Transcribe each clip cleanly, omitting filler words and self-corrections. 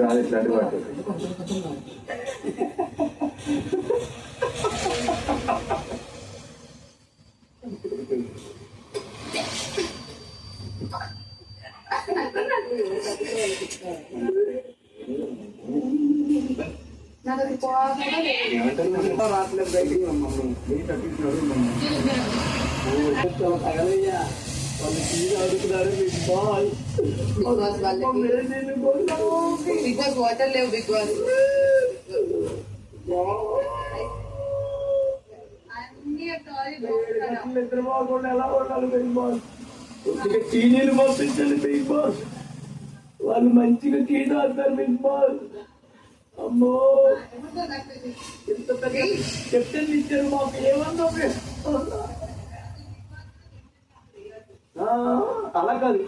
రాదు ఇట్లాంటి పాటు రాట్లేదు బయటికి తగలయ్యా వాళ్ళు తీరు అడుగుతున్నారు Bigg Boss Bigg Boss water లేవు బిగ్ బాస్ నిద్ర బాగుండా ఎలా ఉండాలి బిగ్ బాస్ టీనీలు పంపించండి బిగ్ బాస్ వాళ్ళు మంచిగా టీ తాగుతారు బిగ్ బాస్ అమ్మో ఎంత పెద్ద కెప్టెన్ ఇచ్చారు మాకు ఏమన్నా అలా కాదు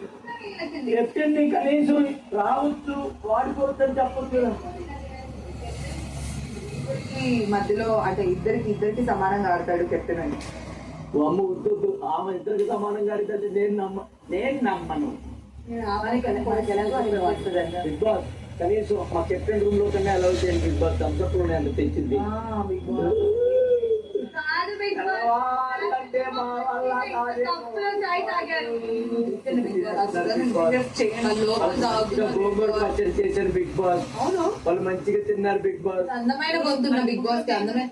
కెప్టెన్ ని కనీసం రావచ్చు వాడుకోవచ్చు అని చెప్పొచ్చు కదా మధ్యలో అంటే ఇద్దరికి సమానంగా ఆడతాడు కెప్టెన్ అని అమ్మ వద్దు ఆమె ఇద్దరికి సమానంగా ఆడితే నేను నమ్మను బిగ్ బాస్ కనీసం మా కెప్టెన్ రూమ్ లో కన్నా అలౌ చేయండి బిగ్ బాస్ థమ్స్అప్ లో అంత తెచ్చింది పచ్చడి చేశారు బిగ్ బాస్ వాళ్ళు మంచిగా తిన్నారు బిగ్ బాస్ అందమైన గొంతున్న బిగ్ బాస్ అందమే